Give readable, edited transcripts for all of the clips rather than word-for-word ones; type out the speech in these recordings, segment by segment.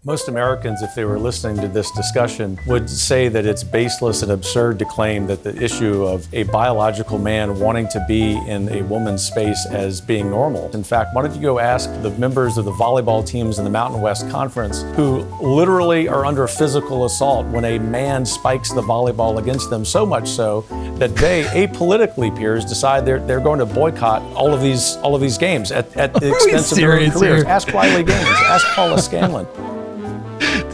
Most Americans, if they were listening to this discussion, would say that it's baseless and absurd to claim that the issue of a biological man wanting to be in a woman's space as being normal. In fact, why don't you go ask the members of the volleyball teams in the Mountain West Conference who literally are under physical assault when a man spikes the volleyball against them, so much so that they apolitically, Piers, decide they're going to boycott all of these games at the expense of their own careers. Ask Wiley Gaines, ask Paula Scanlon.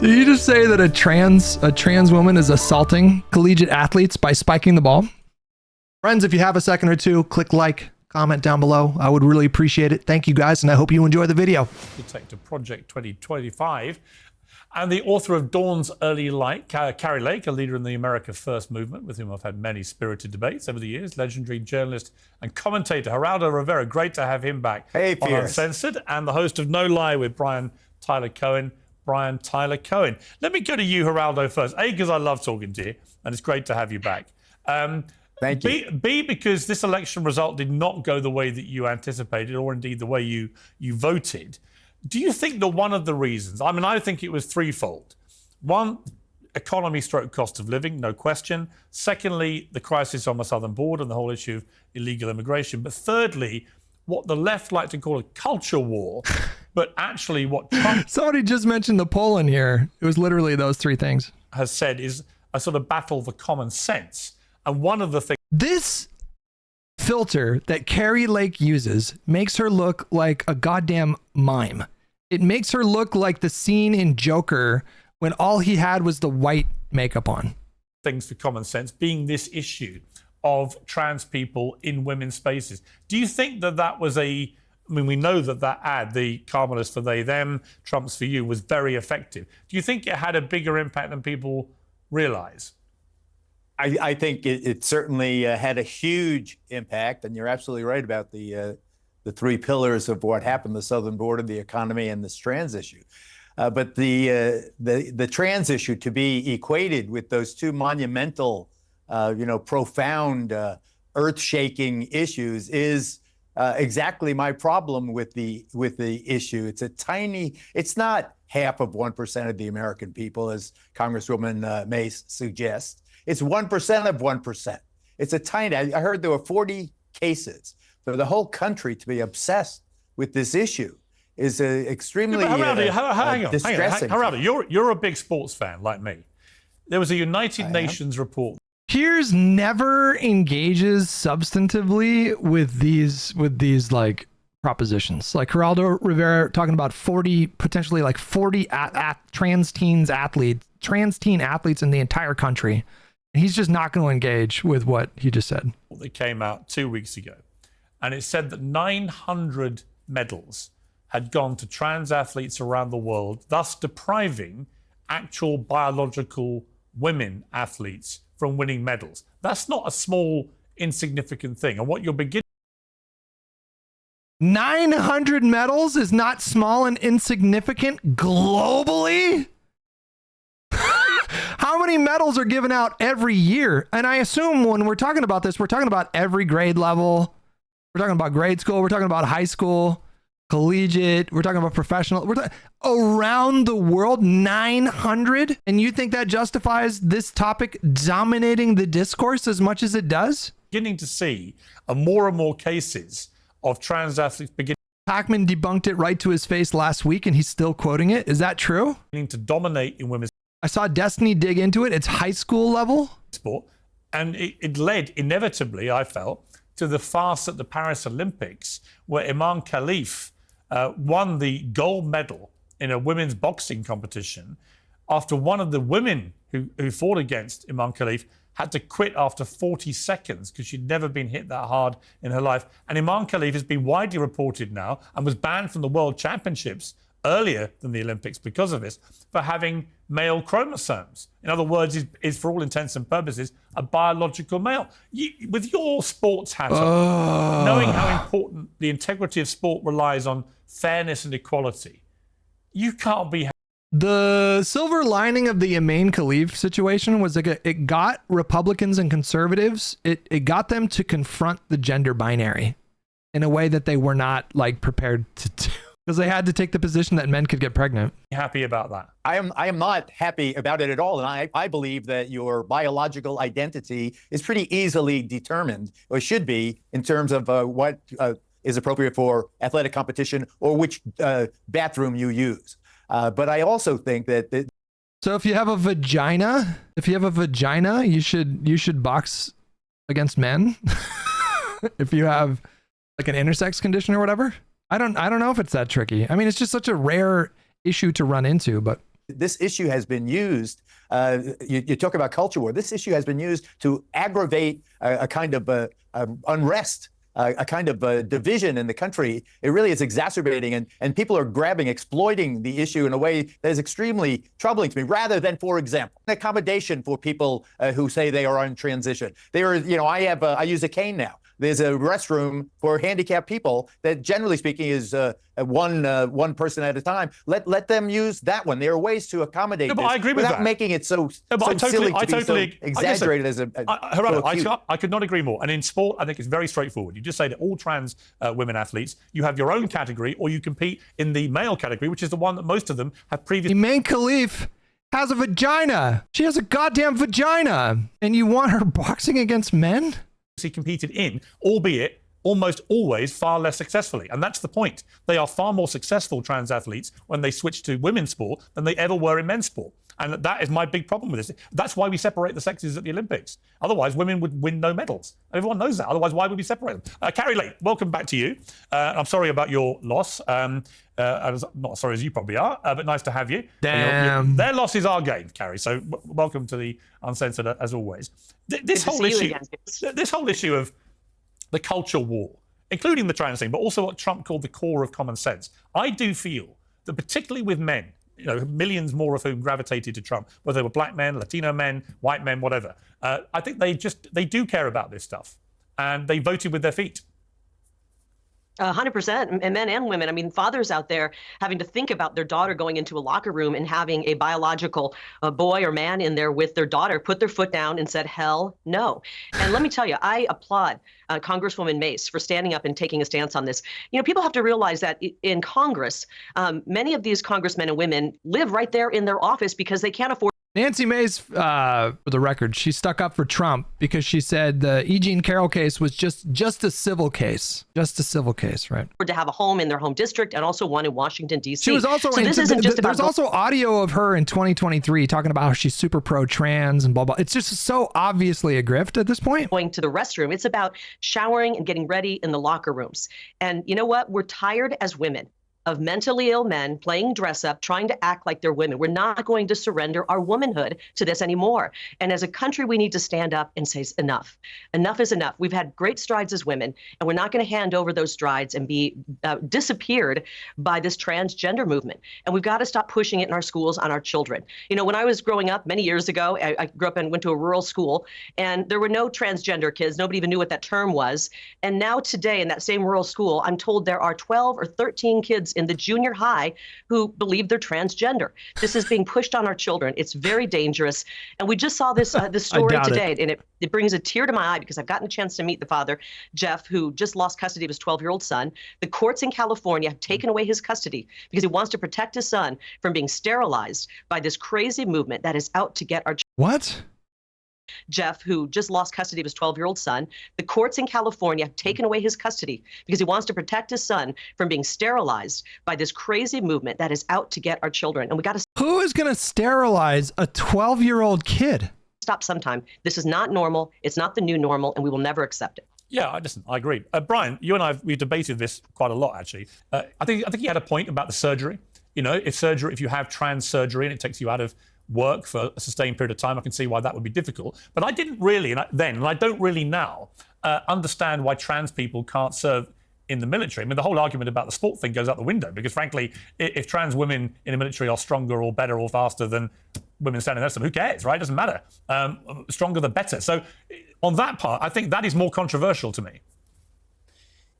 Did you just say that a trans woman is assaulting collegiate athletes by spiking the ball? Friends, if you have a second or two, click like, comment down below. I would really appreciate it. Thank you guys, and I hope you enjoy the video. To Project 2025, and the author of Dawn's Early Light, Kari Lake, a leader in the America First movement, with whom I've had many spirited debates over the years, legendary journalist and commentator Geraldo Rivera. Great to have him back. Hey, on Piers. Uncensored, and the host of No Lie with Brian Tyler Cohen. Let me go to you, Geraldo, first. A, because I love talking to you, and it's great to have you back. Thank you. B, because this election result did not go the way that you anticipated, or indeed the way you voted. Do you think that one of the reasons, I think it was threefold. One, economy stroke cost of living, no question. Secondly, the crisis on the southern border and the whole issue of illegal immigration. But thirdly, what the left like to call a culture war, but actually what Trump Somebody just mentioned the poll in here. It was literally those three things. has said is a sort of battle for common sense. And one of the things... This filter that Kari Lake uses makes her look like a goddamn mime. It makes her look like the scene in Joker when all he had was the white makeup on. Things for common sense being this issue of trans people in women's spaces. Do you think that was we know that ad, the Kamala's for they, them, Trump's for you, was very effective. Do you think it had a bigger impact than people realize? I think it certainly had a huge impact, and you're absolutely right about the three pillars of what happened: the southern border, the economy, and this trans issue. But the trans issue, to be equated with those two monumental, profound, earth-shaking issues, is exactly my problem with the issue. It's not half of 1% of the American people, as Congresswoman Mace suggests. It's 1% of 1%. It's a tiny. I heard there were 40 cases. For the whole country to be obsessed with this issue is extremely distressing. Geraldo, you're a big sports fan like me. There was a United Nations report. Piers never engages substantively with these like propositions. Like Geraldo Rivera talking about potentially 40 trans teen athletes in the entire country. He's just not going to engage with what he just said. They came out 2 weeks ago, and it said that 900 medals had gone to trans athletes around the world, thus depriving actual biological women athletes from winning medals. That's not a small, insignificant thing. And what you're beginning... 900 medals is not small and insignificant globally? How many medals are given out every year? And I assume when we're talking about this, we're talking about every grade level. We're talking about grade school. We're talking about high school, collegiate. We're talking about professional. We're talking around the world, 900. And you think that justifies this topic dominating the discourse as much as it does? Beginning to see more and more cases of trans athletes Pac-Man debunked it right to his face last week, and he's still quoting it. Is that true? beginning to dominate in women's I saw Destiny dig into it. It's high school level. sport. And it led inevitably, I felt, to the farce at the Paris Olympics, where Iman Khalif won the gold medal in a women's boxing competition after one of the women who fought against Iman Khalif had to quit after 40 seconds because she'd never been hit that hard in her life. And Iman Khalif has been widely reported now and was banned from the World Championships earlier than the Olympics because of this, for having male chromosomes. In other words, is for all intents and purposes, a biological male. With your sports hat on, knowing how important the integrity of sport relies on fairness and equality, you can't be... The silver lining of the Iman Khalif situation was like it got Republicans and conservatives, it got them to confront the gender binary in a way that they were not like prepared to do. because they had to take the position that men could get pregnant. Happy about that? I am not happy about it at all. And I believe that your biological identity is pretty easily determined, or should be, in terms of what is appropriate for athletic competition or which bathroom you use. But I also think that So if you have a vagina, you should box against men. If you have like an intersex condition or whatever. I don't know if it's that tricky. I mean, it's just such a rare issue to run into, but this issue has been used. You talk about culture war. This issue has been used to aggravate a kind of unrest, a kind of division in the country. It really is exacerbating, and people are exploiting the issue in a way that is extremely troubling to me, rather than, for example, an accommodation for people who say they are on transition. I use a cane now. There's a restroom for handicapped people that, generally speaking, is one person at a time. Let them use that one. There are ways to accommodate No, but this I agree with without that. making it so I silly totally to be so exaggerated as a. Geraldo, I could not agree more. And in sport, I think it's very straightforward. You just say that all trans women athletes, you have your own category, or you compete in the male category, which is the one that most of them have previously. Iman Khalif has a vagina. She has a goddamn vagina, and you want her boxing against men? Competed in, albeit almost always far less successfully. And that's the point. They are far more successful, trans athletes, when they switch to women's sport than they ever were in men's sport. And that is my big problem with this. That's why we separate the sexes at the Olympics. Otherwise, women would win no medals. Everyone knows that. Otherwise, why would we separate them? Kari Lake, welcome back to you. I'm sorry about your loss. I'm not as sorry as you probably are, but nice to have you. Damn. Their loss is our gain, Kari. So welcome to the Uncensored, as always. This whole issue of the culture war, including the trans thing, but also what Trump called the core of common sense. I do feel that particularly with men, millions more of whom gravitated to Trump, whether they were black men, Latino men, white men, whatever. I think they do care about this stuff, and they voted with their feet. 100%, and men and women. I mean, fathers out there having to think about their daughter going into a locker room and having a biological boy or man in there with their daughter put their foot down and said, hell no. And let me tell you, I applaud Congresswoman Mace for standing up and taking a stance on this. People have to realize that in Congress, many of these congressmen and women live right there in their office because they can't afford. Nancy Mace, for the record, she stuck up for Trump because she said the E. Jean Carroll case was just a civil case. Just a civil case, right? To have a home in their home district and also one in Washington, D.C. She was also there's also audio of her in 2023 talking about how she's super pro-trans and blah, blah. It's just so obviously a grift at this point. Going to the restroom. It's about showering and getting ready in the locker rooms. And you know what? We're tired as women of mentally ill men playing dress up, trying to act like they're women. We're not going to surrender our womanhood to this anymore. And as a country, we need to stand up and say enough. Enough is enough. We've had great strides as women, and we're not going to hand over those strides and be disappeared by this transgender movement. And we've got to stop pushing it in our schools on our children. When I was growing up many years ago, I grew up and went to a rural school, and there were no transgender kids. Nobody even knew what that term was. And now today in that same rural school, I'm told there are 12 or 13 kids in the junior high who believe they're transgender. This is being pushed on our children. It's very dangerous. And we just saw this story today, and it brings a tear to my eye because I've gotten a chance to meet the father, Jeff, who just lost custody of his 12-year-old son. The courts in California have taken away his custody because he wants to protect his son from being sterilized by this crazy movement that is out to get our What? Jeff, who just lost custody of his 12-year-old son. The courts in California have taken away his custody because he wants to protect his son from being sterilized by this crazy movement that is out to get our children. And we got to Who is going to sterilize a 12-year-old kid? stop sometime. This is not normal. It's not the new normal, and we will never accept it. Yeah, I agree. Brian, you and we debated this quite a lot, actually. I think he had a point about the surgery. If you have trans surgery and it takes you out of work for a sustained period of time, I can see why that would be difficult. But I didn't really, and I don't really now, understand why trans people can't serve in the military. I mean, the whole argument about the sport thing goes out the window because, frankly, if trans women in the military are stronger or better or faster than women standing next to them, who cares, right? It doesn't matter. Stronger the better. So on that part, I think that is more controversial to me.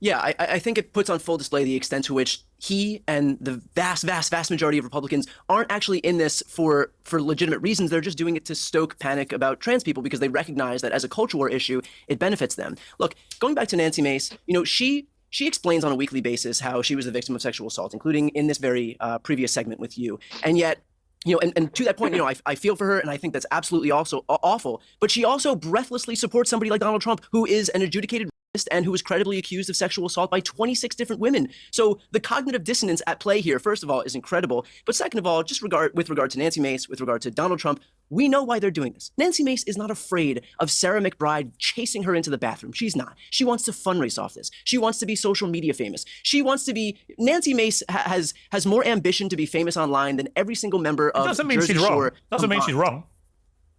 Yeah, I think it puts on full display the extent to which he and the vast majority of Republicans aren't actually in this for legitimate reasons. They're just doing it to stoke panic about trans people because they recognize that as a culture war issue, it benefits them. Look, going back to Nancy Mace, she she explains on a weekly basis how she was a victim of sexual assault, including in this very previous segment with you. And yet, and to that point, I feel for her, and I think that's absolutely also awful. But she also breathlessly supports somebody like Donald Trump, who is an adjudicated rapist and who was credibly accused of sexual assault by 26 different women. So the cognitive dissonance at play here, first of all, is incredible. But second of all, just with regard to Nancy Mace, with regard to Donald Trump, we know why they're doing this. Nancy Mace is not afraid of Sarah McBride chasing her into the bathroom. She's not. She wants to fundraise off this. She wants to be social media famous. She wants to be. Nancy Mace has more ambition to be famous online than every single member of Doesn't mean Jersey she's Shore. wrong. Doesn't mean she's wrong.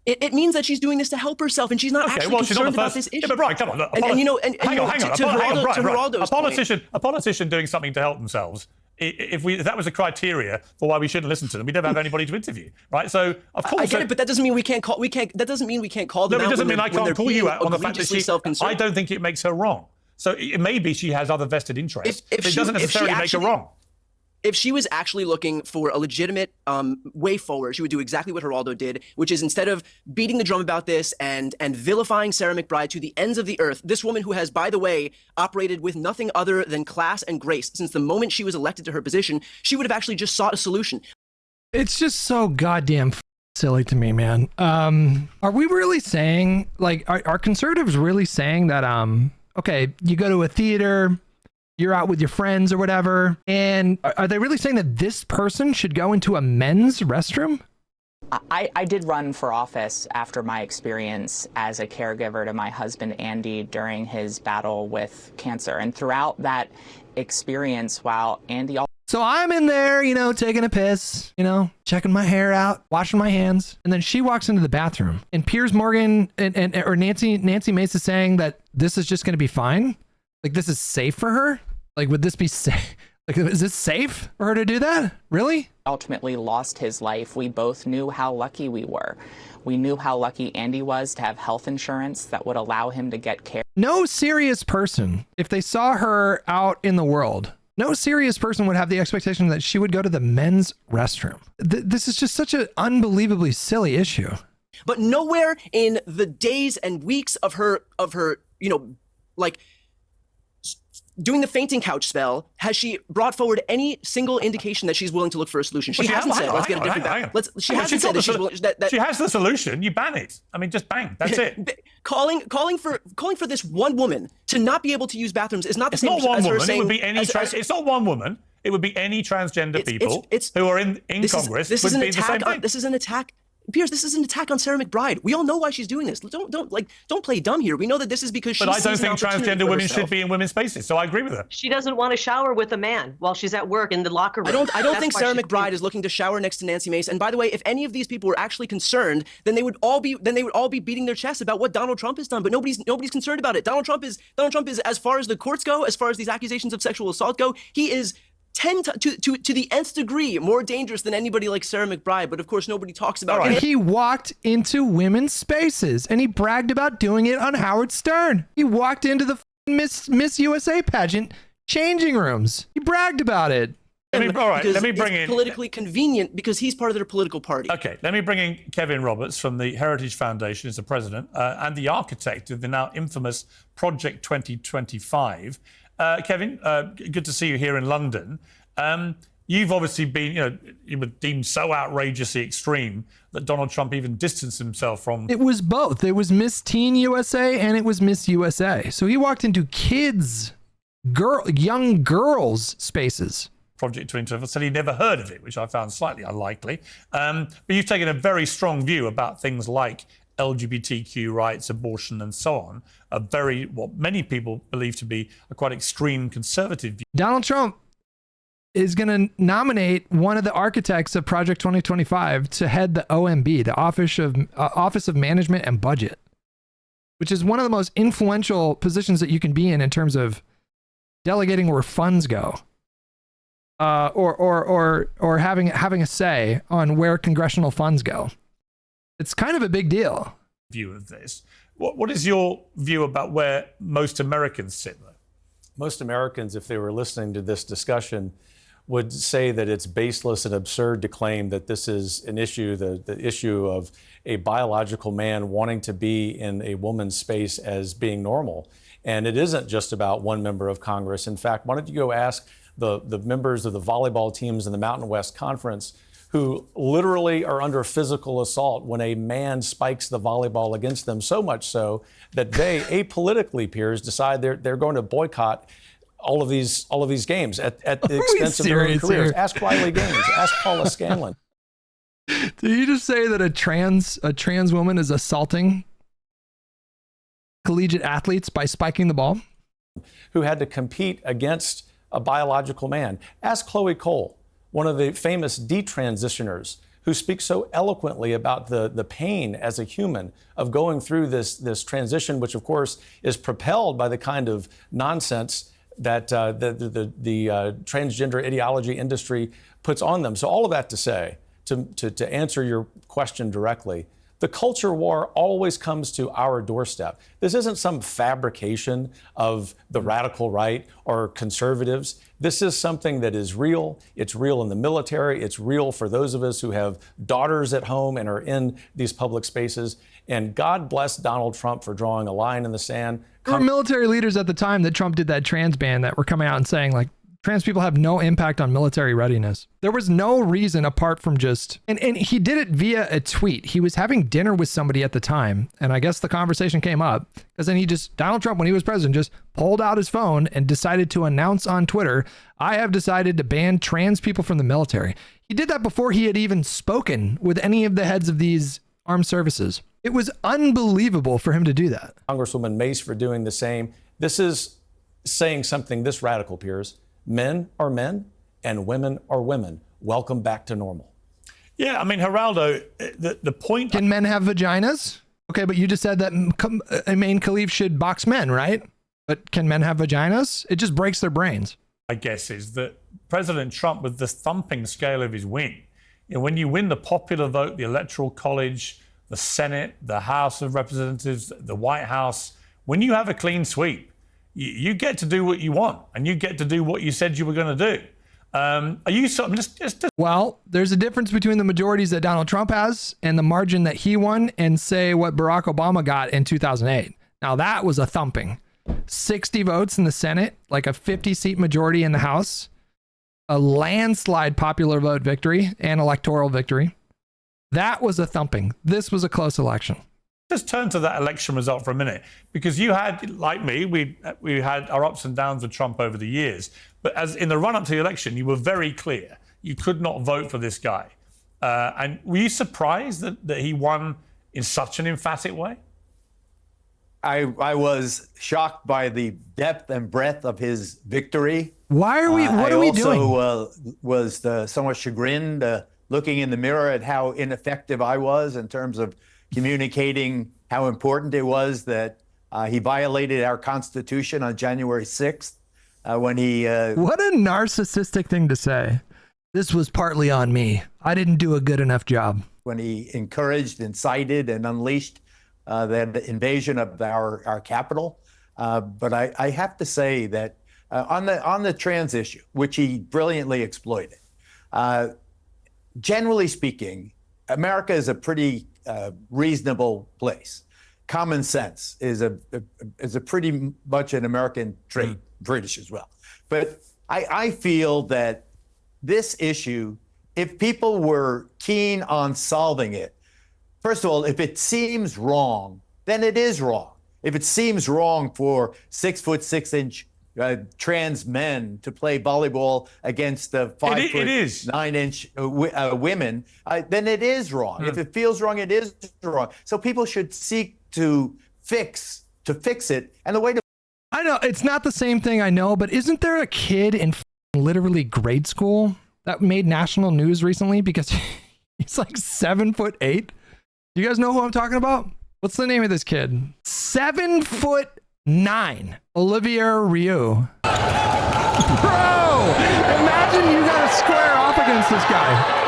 It means that she's doing this to help herself, and she's not actually she's not concerned the about first. this issue. Yeah, but Brian, come on. Look, hang on. To Geraldo's point, a politician doing something to help themselves. If that was a criteria for why we shouldn't listen to them, we'd never have anybody to interview, right? So of course, I get it, but that doesn't mean we can't call. That doesn't mean we can't call them no, out. it doesn't mean I can't call you out on the fact that self-concerned. I don't think it makes her wrong. So maybe she has other vested interests. But it doesn't necessarily make her wrong. If she was actually looking for a legitimate way forward, she would do exactly what Geraldo did, which is instead of beating the drum about this and vilifying Sarah McBride to the ends of the earth, this woman who has, by the way, operated with nothing other than class and grace since the moment she was elected to her position, she would have actually just sought a solution. It's just so goddamn silly to me, man. Are we really saying, like, are conservatives really saying that, okay, you go to a theater, you're out with your friends or whatever, and are they really saying that this person should go into a men's restroom? I did run for office after my experience as a caregiver to my husband, Andy, during his battle with cancer. And throughout that experience, while Andy... So I'm in there, taking a piss, checking my hair out, washing my hands. And then she walks into the bathroom, and Piers Morgan or Nancy Mace is saying that this is just going to be fine. Like, this is safe for her? Like, would this be safe? Like, is this safe for her to do that? Really? Ultimately lost his life. We both knew how lucky we were. We knew how lucky Andy was to have health insurance that would allow him to get care. No serious person, if they saw her out in the world, no serious person would have the expectation that she would go to the men's restroom. This is just such an unbelievably silly issue. But nowhere in the days and weeks of her, doing the fainting couch spell, has she brought forward any single indication that she's willing to look for a solution? She hasn't said, let's get a different balance. She hasn't said that she's willing. She has the solution. You ban it. I mean, just bang. That's it. Calling for this one woman to not be able to use bathrooms is not the same as her saying... It would be any it's not one woman. It would be any transgender people who are in Congress. This is an attack. This is an attack. Piers, this is an attack on Sarah McBride. We all know why she's doing this. Don't play dumb here. We know that this is because she. But I don't think transgender women should be in women's spaces. So I agree with her. She doesn't want to shower with a man while she's at work in the locker room. I don't think Sarah McBride is looking to shower next to Nancy Mace. And by the way, if any of these people were actually concerned, then they would all be beating their chests about what Donald Trump has done. But nobody's concerned about it. Donald Trump is, as far as the courts go, as far as these accusations of sexual assault go, he is to the nth degree more dangerous than anybody like Sarah McBride, but of course nobody talks about it. He walked into women's spaces and he bragged about doing it on Howard Stern. He walked into the Miss USA pageant changing rooms. He bragged about it. Let me bring in politically convenient because he's part of their political party. Okay, let me bring in Kevin Roberts from the Heritage Foundation as the president and the architect of the now infamous Project 2025. Kevin, good to see you here in London. You've obviously been, you were deemed so outrageously extreme that Donald Trump even distanced himself from. It was both. It was Miss Teen USA and it was Miss USA. So he walked into young girls' spaces. Project 2025 said he never heard of it, which I found slightly unlikely. But you've taken a very strong view about things like LGBTQ rights, abortion, and so on. What many people believe to be a quite extreme conservative view. Donald Trump is going to nominate one of the architects of Project 2025 to head the OMB, the Office of Management and Budget, which is one of the most influential positions that you can be in terms of delegating where funds go, or having a say on where congressional funds go. It's kind of a big deal. View of this. What is your view about where most Americans sit, though? Most Americans, if they were listening to this discussion, would say that it's baseless and absurd to claim that this is an issue, the issue of a biological man wanting to be in a woman's space as being normal. And it isn't just about one member of Congress. In fact, why don't you go ask the members of the volleyball teams in the Mountain West Conference who literally are under physical assault when a man spikes the volleyball against them, so much so that they, apolitically, Piers, decide they're going to boycott all of these games at the expense of their own careers. Here? Ask Riley Gaines, ask Paula Scanlon. Did you just say that a trans woman is assaulting collegiate athletes by spiking the ball? Who had to compete against a biological man. Ask Chloe Cole, one of the famous detransitioners, who speaks so eloquently about the pain as a human of going through this transition, which of course is propelled by the kind of nonsense that the transgender ideology industry puts on them. So all of that to say, to answer your question directly, the culture war always comes to our doorstep. This isn't some fabrication of the radical right or conservatives. This is something that is real. It's real in the military. It's real for those of us who have daughters at home and are in these public spaces. And God bless Donald Trump for drawing a line in the sand. There were military leaders at the time that Trump did that trans ban that were coming out and saying, like, trans people have no impact on military readiness. There was no reason apart from just, and he did it via a tweet. He was having dinner with somebody at the time, and I guess the conversation came up, because then Donald Trump, when he was president, just pulled out his phone and decided to announce on Twitter, I have decided to ban trans people from the military. He did that before he had even spoken with any of the heads of these armed services. It was unbelievable for him to do that. Congresswoman Mace for doing the same. This is saying something this radical, Piers. Men are men and women are women. Welcome back to normal. Yeah, I mean, Geraldo, the point... Can men have vaginas? Okay, but you just said that Main Khalif should box men, right? But can men have vaginas? It just breaks their brains. I guess, is that President Trump, with the thumping scale of his win, when you win the popular vote, the Electoral College, the Senate, the House of Representatives, the White House, when you have a clean sweep, you get to do what you want, and you get to do what you said you were going to do. Are you just? Well, there's a difference between the majorities that Donald Trump has and the margin that he won, and say what Barack Obama got in 2008. Now that was a thumping. 60 votes in the Senate, like a 50-seat majority in the House, a landslide popular vote victory and electoral victory. That was a thumping. This was a close election. Just turn to that election result for a minute, because you had, like me, we had our ups and downs with Trump over the years. But as in the run-up to the election, you were very clear you could not vote for this guy. And were you surprised that he won in such an emphatic way? I was shocked by the depth and breadth of his victory. Why are we? What are we doing? I also was somewhat chagrined looking in the mirror at how ineffective I was in terms of communicating how important it was that he violated our Constitution on January 6th when he... What a narcissistic thing to say. This was partly on me. I didn't do a good enough job. When he encouraged, incited, and unleashed that invasion of our capital. But I have to say that on the trans issue, which he brilliantly exploited, generally speaking, America is a pretty reasonable place. Common sense is a pretty much an American trait, British as well. But I feel that this issue, if people were keen on solving it, first of all, if it seems wrong, then it is wrong. If it seems wrong for 6'6" trans men to play volleyball against the 5'9" women, then it is wrong. If it feels wrong, it is wrong. So people should seek to fix it. And the way to... I know it's not the same thing, I know, but isn't there a kid in literally grade school that made national news recently because he's like 7'8"? You guys know who I'm talking about? What's the name of this kid? 7'9", Olivia Ryu. Bro, imagine you got to square off against this guy.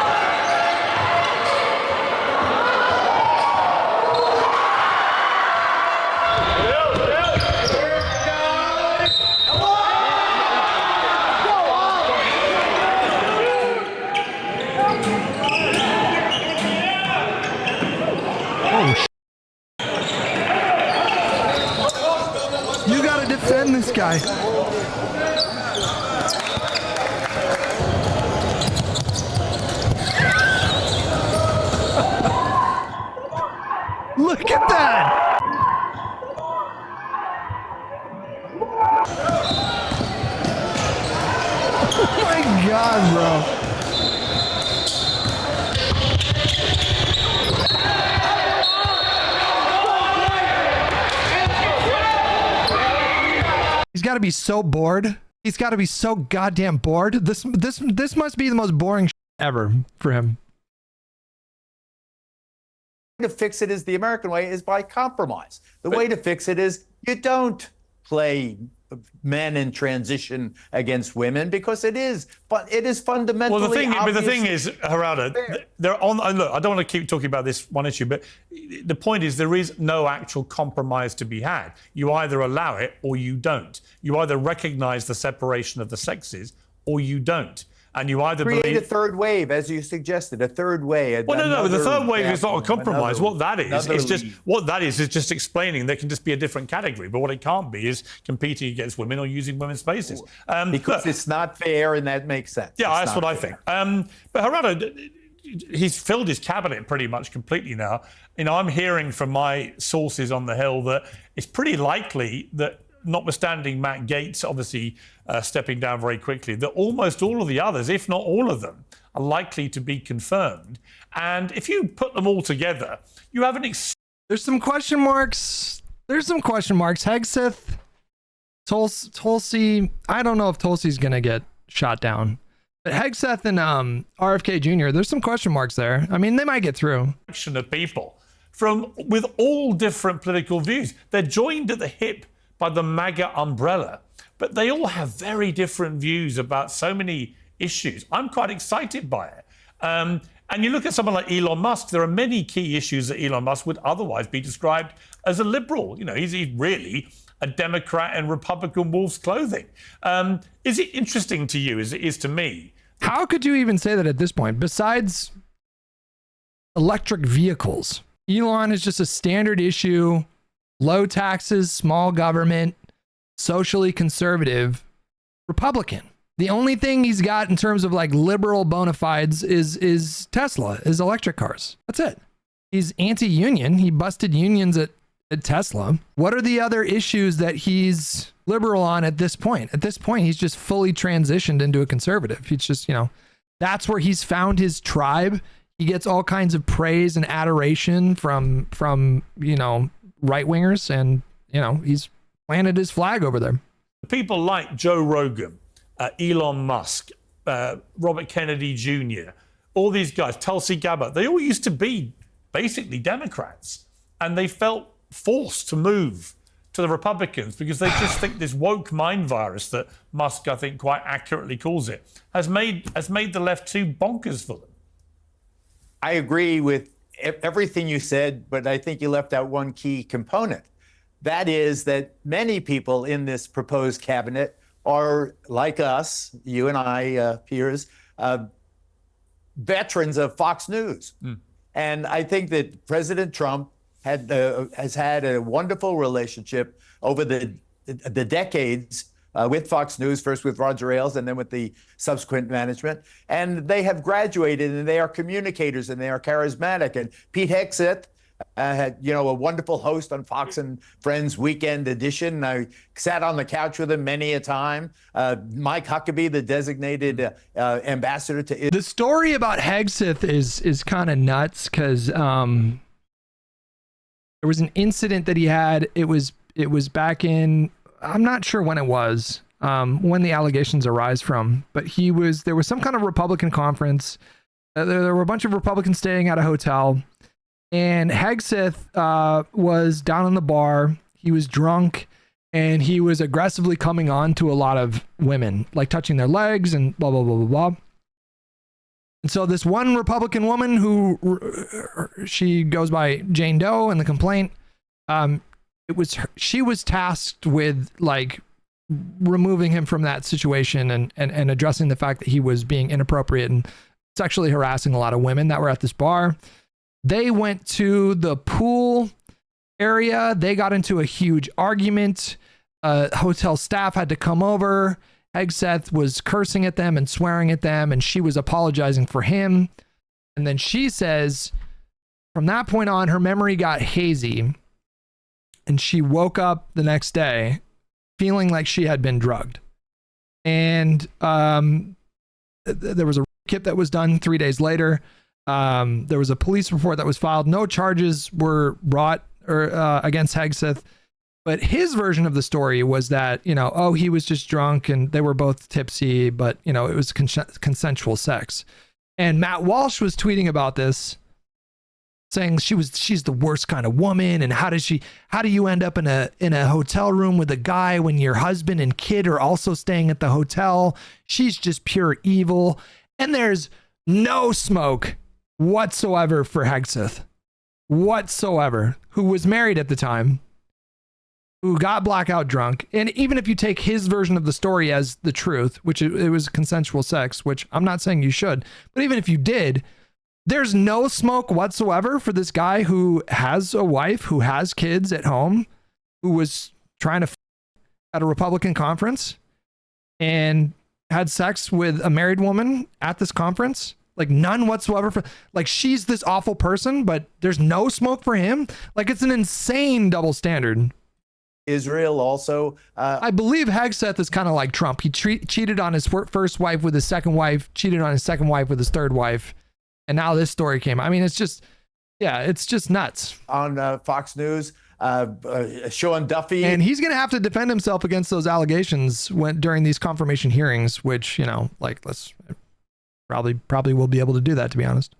guy. Look at that. Oh my God, bro. He's got to be so bored. He's got to be so goddamn bored. This must be the most boring ever for him. To fix it is the American way is by compromise. The way to fix it is you don't play men in transition against women because it is fundamentally. Well, the thing is, Geraldo, they're on. Look, I don't want to keep talking about this one issue, but the point is there is no actual compromise to be had. You either allow it or you don't. You either recognise the separation of the sexes or you don't. And you either create a third wave, as you suggested, a third wave. Well, no, the third wave is not a compromise. What that is just explaining there can just be a different category. But what it can't be is competing against women or using women's spaces. Because it's not fair, and that makes sense. Yeah, that's what I think. But Geraldo, he's filled his cabinet pretty much completely now. You know, I'm hearing from my sources on the Hill that it's pretty likely that, notwithstanding Matt Gaetz obviously stepping down very quickly, that almost all of the others, if not all of them, are likely to be confirmed. And if you put them all together, you have There's some question marks. Hegseth, Tulsi. I don't know if Tulsi's going to get shot down. But Hegseth and RFK Jr., there's some question marks there. I mean, they might get through. Of people with all different political views. They're joined at the hip by the MAGA umbrella, but they all have very different views about so many issues. I'm quite excited by it. And you look at someone like Elon Musk, there are many key issues that Elon Musk would otherwise be described as a liberal. You know, he's really a Democrat in Republican wolf's clothing. Is it interesting to you, as it is to me? How could you even say that at this point? Besides electric vehicles, Elon is just a standard issue. Low taxes, small government, socially conservative Republican. The only thing he's got in terms of like liberal bona fides is Tesla, is electric cars. That's it. He's anti-union. He busted unions at Tesla. What are the other issues that he's liberal on at this point? At this point, he's just fully transitioned into a conservative. He's just, that's where he's found his tribe. He gets all kinds of praise and adoration from right-wingers, and he's planted his flag over there. People like Joe Rogan, Elon Musk, Robert Kennedy Jr., all these guys, Tulsi Gabbard, they all used to be basically Democrats, and they felt forced to move to the Republicans because they just think this woke mind virus that Musk, I think, quite accurately calls it, has made the left too bonkers for them. I agree with everything you said, but I think you left out one key component. That is that many people in this proposed cabinet are like us, you and I, Piers, veterans of Fox News. And I think that President Trump has had a wonderful relationship over the decades with Fox News, first with Roger Ailes and then with the subsequent management. And they have graduated, and they are communicators, and they are charismatic. And Pete Hegseth had, a wonderful host on Fox and Friends Weekend Edition. I sat on the couch with him many a time. Mike Huckabee, the designated ambassador to Israel. The story about Hegseth is kind of nuts because there was an incident that he had. It was back in, I'm not sure when it was, when the allegations arise from, but there was some kind of Republican conference. There were a bunch of Republicans staying at a hotel, and Hegseth was down in the bar. He was drunk, and he was aggressively coming on to a lot of women, like touching their legs and blah, blah, blah, blah, blah. And so this one Republican woman she goes by Jane Doe in the complaint, she was tasked with like removing him from that situation and addressing the fact that he was being inappropriate and sexually harassing a lot of women that were at this bar. They went to the pool area. They got into a huge argument. Hotel staff had to come over. Hegseth was cursing at them and swearing at them, and she was apologizing for him. And then she says, from that point on, her memory got hazy, and she woke up the next day feeling like she had been drugged. And there was a kit that was done 3 days later. There was a police report that was filed. No charges were brought against Hegseth. But his version of the story was that, oh, he was just drunk and they were both tipsy, but, it was consensual sex. And Matt Walsh was tweeting about this, saying she's the worst kind of woman. And how do you end up in a hotel room with a guy when your husband and kid are also staying at the hotel? She's just pure evil. And there's no smoke whatsoever for Hegseth, whatsoever, who was married at the time, who got blackout drunk. And even if you take his version of the story as the truth, which it was consensual sex, which I'm not saying you should, but even if you did, there's no smoke whatsoever for this guy who has a wife, who has kids at home, who was trying to at a Republican conference and had sex with a married woman at this conference. Like none whatsoever for, like, she's this awful person, but there's no smoke for him. Like, it's an insane double standard. Israel also. I believe Hegseth is kind of like Trump. He cheated on his first wife with his second wife, cheated on his second wife with his third wife. And now this story came. I mean, it's just nuts. On Fox News, Sean Duffy. And he's going to have to defend himself against those allegations during these confirmation hearings, which, let's probably will be able to do that, to be honest.